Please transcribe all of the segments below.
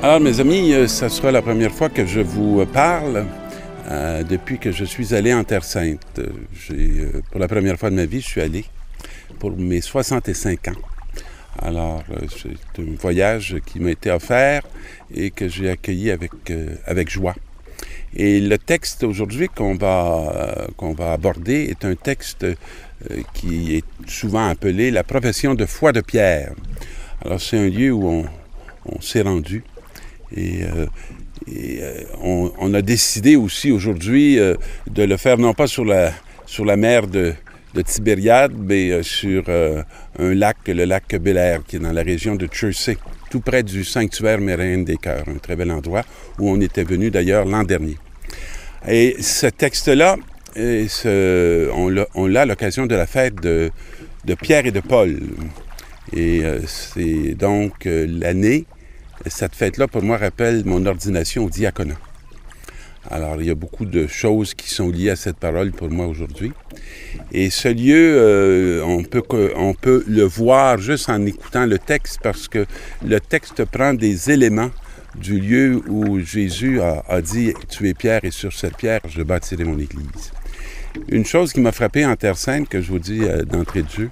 Alors, mes amis, ça sera la première fois que je vous parle depuis que je suis allé en Terre Sainte. Pour la première fois de ma vie, je suis allé pour mes 65 ans. Alors, c'est un voyage qui m'a été offert et que j'ai accueilli avec joie. Et le texte aujourd'hui qu'on va aborder est un texte qui est souvent appelé la profession de foi de Pierre. Alors, c'est un lieu où on s'est rendu et on a décidé aussi aujourd'hui de le faire non pas sur la mer de Tibériade, mais sur un lac, le lac Bel-Air, qui est dans la région de Jersey, tout près du sanctuaire Méréen des Cœurs, un très bel endroit où on était venu d'ailleurs l'an dernier. Et ce texte-là, on l'a à l'occasion de la fête de Pierre et de Paul. Et c'est donc l'année, cette fête-là, pour moi, rappelle mon ordination au diaconat. Alors, il y a beaucoup de choses qui sont liées à cette parole pour moi aujourd'hui. Et ce lieu, on peut le voir juste en écoutant le texte, parce que le texte prend des éléments du lieu où Jésus a dit « Tu es Pierre, et sur cette pierre, je bâtirai mon Église ». Une chose qui m'a frappé en Terre Sainte, que je vous dis d'entrée de jeu,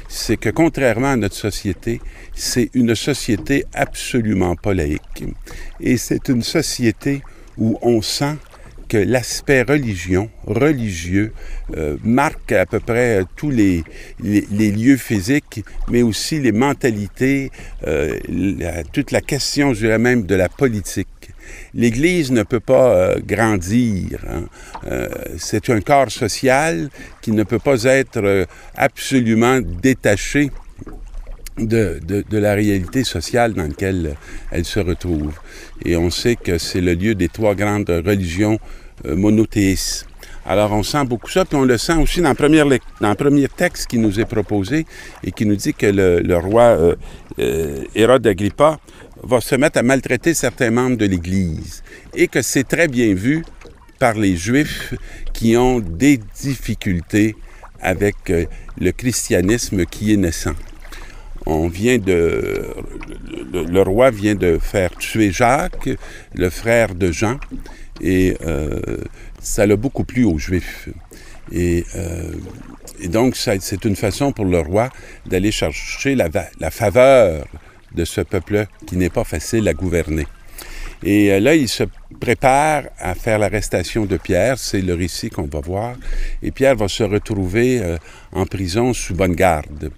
c'est que contrairement à notre société, c'est une société absolument pas laïque. Et c'est une société où on sent que l'aspect religieux, marque à peu près tous les lieux physiques, mais aussi les mentalités, toute la question, je dirais même, de la politique. L'Église ne peut pas grandir. C'est un corps social qui ne peut pas être absolument détaché de la réalité sociale dans laquelle elle se retrouve. Et on sait que c'est le lieu des trois grandes religions monothéistes. Alors on sent beaucoup ça, puis on le sent aussi dans le premier texte qui nous est proposé et qui nous dit que le roi Hérode Agrippa va se mettre à maltraiter certains membres de l'Église et que c'est très bien vu par les Juifs qui ont des difficultés avec le christianisme qui est naissant. Le roi vient de faire tuer Jacques, le frère de Jean, et ça l'a beaucoup plu aux Juifs. Et donc, c'est une façon pour le roi d'aller chercher la faveur de ce peuple qui n'est pas facile à gouverner. Et là, il se prépare à faire l'arrestation de Pierre, c'est le récit qu'on va voir. Et Pierre va se retrouver en prison sous bonne garde.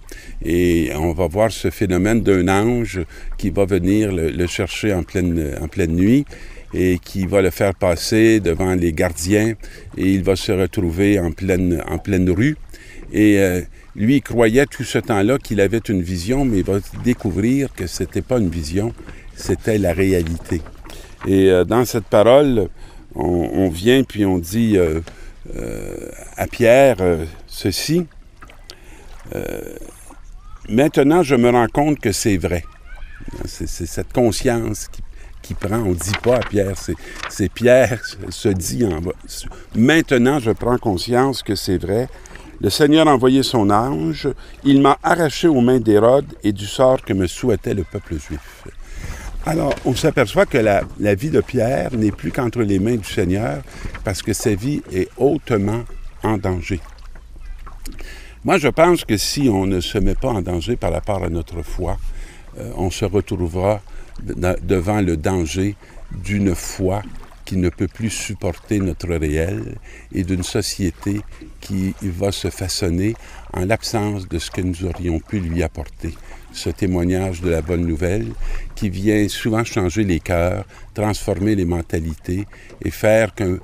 Et on va voir ce phénomène d'un ange qui va venir le chercher en pleine nuit et qui va le faire passer devant les gardiens. Et il va se retrouver en pleine rue. Et lui, il croyait tout ce temps-là qu'il avait une vision, mais il va découvrir que ce n'était pas une vision, c'était la réalité. Et dans cette parole, on vient puis on dit à Pierre ceci. Maintenant, je me rends compte que c'est vrai. C'est cette conscience qui prend. On ne dit pas à Pierre, c'est Pierre se dit en bas. Maintenant, je prends conscience que c'est vrai. Le Seigneur a envoyé son ange. Il m'a arraché aux mains d'Hérode et du sort que me souhaitait le peuple juif. Alors, on s'aperçoit que la vie de Pierre n'est plus qu'entre les mains du Seigneur parce que sa vie est hautement en danger. Moi, je pense que si on ne se met pas en danger par rapport à notre foi, on se retrouvera devant le danger d'une foi qui ne peut plus supporter notre réel et d'une société qui va se façonner en l'absence de ce que nous aurions pu lui apporter. Ce témoignage de la bonne nouvelle qui vient souvent changer les cœurs, transformer les mentalités et faire que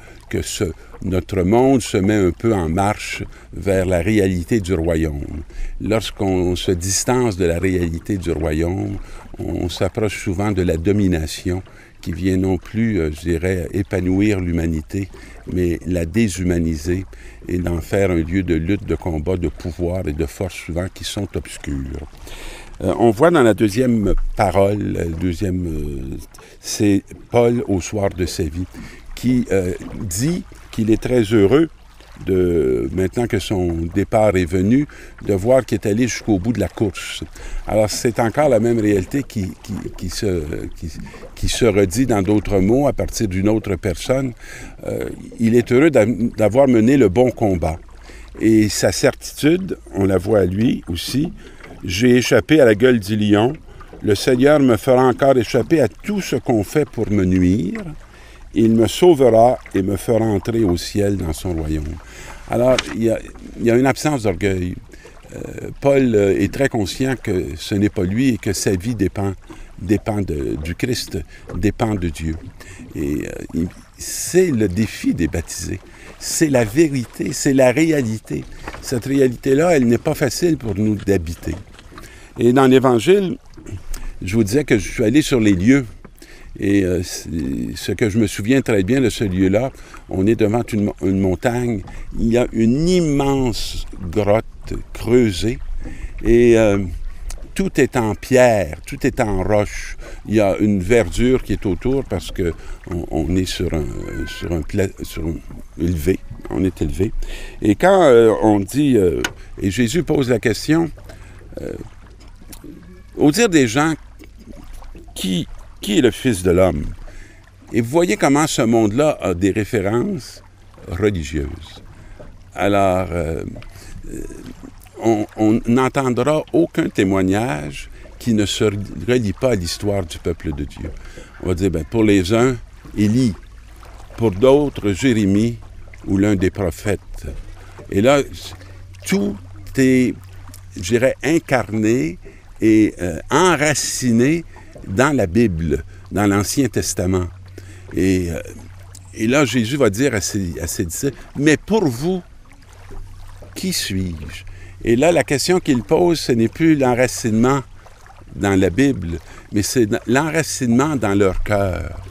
notre monde se met un peu en marche vers la réalité du royaume. Lorsqu'on se distance de la réalité du royaume, on s'approche souvent de la domination qui vient non plus, je dirais, épanouir l'humanité, mais la déshumaniser et d'en faire un lieu de lutte, de combat, de pouvoir et de force souvent qui sont obscures. On voit dans la deuxième parole, c'est Paul au soir de sa vie, qui dit qu'il est très heureux maintenant que son départ est venu, de voir qu'il est allé jusqu'au bout de la course. Alors, c'est encore la même réalité qui se redit dans d'autres mots à partir d'une autre personne. Il est heureux d'avoir mené le bon combat. Et sa certitude, on la voit à lui aussi, j'ai échappé à la gueule du lion. Le Seigneur me fera encore échapper à tout ce qu'on fait pour me nuire. Il me sauvera et me fera entrer au ciel dans son royaume. Alors, il y a une absence d'orgueil. Paul est très conscient que ce n'est pas lui et que sa vie dépend du Christ, dépend de Dieu. Et c'est le défi des baptisés. C'est la vérité, c'est la réalité. Cette réalité-là, elle n'est pas facile pour nous d'habiter. Et dans l'Évangile, je vous disais que je suis allé sur les lieux. Et ce que je me souviens très bien de ce lieu-là, on est devant une montagne, il y a une immense grotte creusée et tout est en pierre, tout est en roche. Il y a une verdure qui est autour parce qu'on est sur élevé, on est élevé. Et quand on dit, et Jésus pose la question, au dire des gens qui est le Fils de l'homme? Et vous voyez comment ce monde-là a des références religieuses. Alors, on n'entendra aucun témoignage qui ne se relie pas à l'histoire du peuple de Dieu. On va dire, pour les uns, Élie, pour d'autres, Jérémie ou l'un des prophètes. Et là, tout est, je dirais, incarné et enraciné dans la Bible, dans l'Ancien Testament. Et là, Jésus va dire à ses disciples, « Mais pour vous, qui suis-je? » Et là, la question qu'il pose, ce n'est plus l'enracinement dans la Bible, mais c'est l'enracinement dans leur cœur.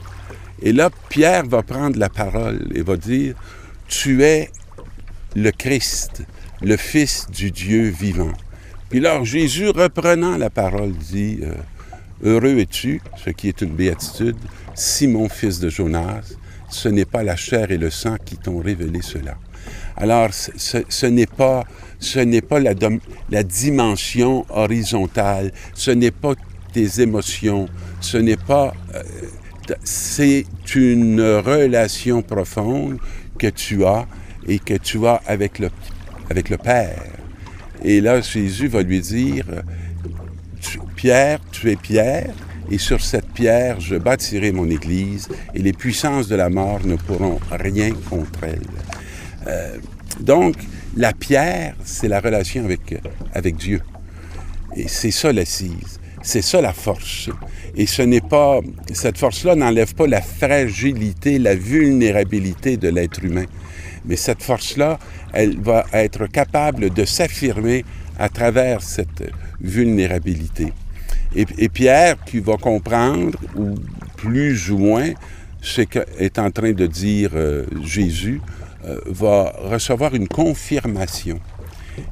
Et là, Pierre va prendre la parole et va dire, « Tu es le Christ, le Fils du Dieu vivant. » Puis là, Jésus, reprenant la parole, dit, Heureux es-tu, ce qui est une béatitude, Simon, fils de Jonas, ce n'est pas la chair et le sang qui t'ont révélé cela. Alors, ce n'est pas la dimension horizontale, ce n'est pas tes émotions, ce n'est pas... c'est une relation profonde que tu as et que tu as avec le Père. Et là, Jésus va lui dire... Pierre, tu es Pierre, et sur cette pierre, je bâtirai mon Église, et les puissances de la mort ne pourront rien contre elle. Donc, la pierre, c'est la relation avec Dieu. Et c'est ça l'assise, c'est ça la force. Et cette force-là n'enlève pas la fragilité, la vulnérabilité de l'être humain. Mais cette force-là, elle va être capable de s'affirmer à travers cette vulnérabilité. Et Pierre, qui va comprendre, ou plus ou moins, ce qu'est en train de dire Jésus, va recevoir une confirmation.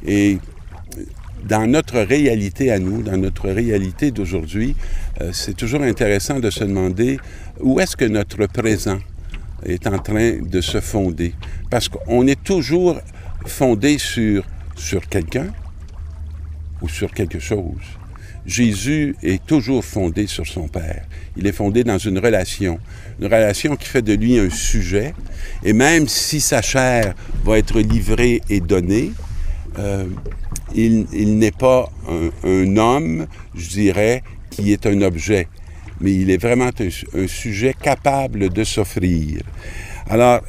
Et dans notre réalité à nous, dans notre réalité d'aujourd'hui, c'est toujours intéressant de se demander où est-ce que notre présent est en train de se fonder. Parce qu'on est toujours fondé sur quelqu'un ou sur quelque chose. Jésus est toujours fondé sur son Père. Il est fondé dans une relation qui fait de lui un sujet. Et même si sa chair va être livrée et donnée, il n'est pas un homme, je dirais, qui est un objet. Mais il est vraiment un sujet capable de s'offrir. Alors,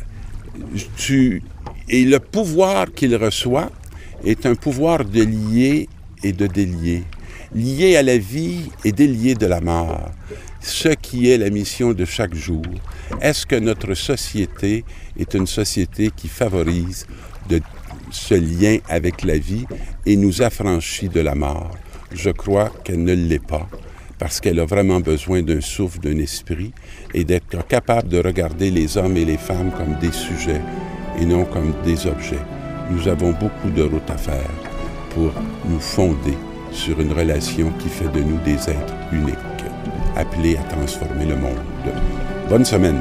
et le pouvoir qu'il reçoit est un pouvoir de lier et de délier. Lié à la vie et délié de la mort. Ce qui est la mission de chaque jour. Est-ce que notre société est une société qui favorise ce lien avec la vie et nous affranchit de la mort? Je crois qu'elle ne l'est pas, parce qu'elle a vraiment besoin d'un souffle, d'un esprit, et d'être capable de regarder les hommes et les femmes comme des sujets et non comme des objets. Nous avons beaucoup de route à faire pour nous fonder sur une relation qui fait de nous des êtres uniques, appelés à transformer le monde. Bonne semaine!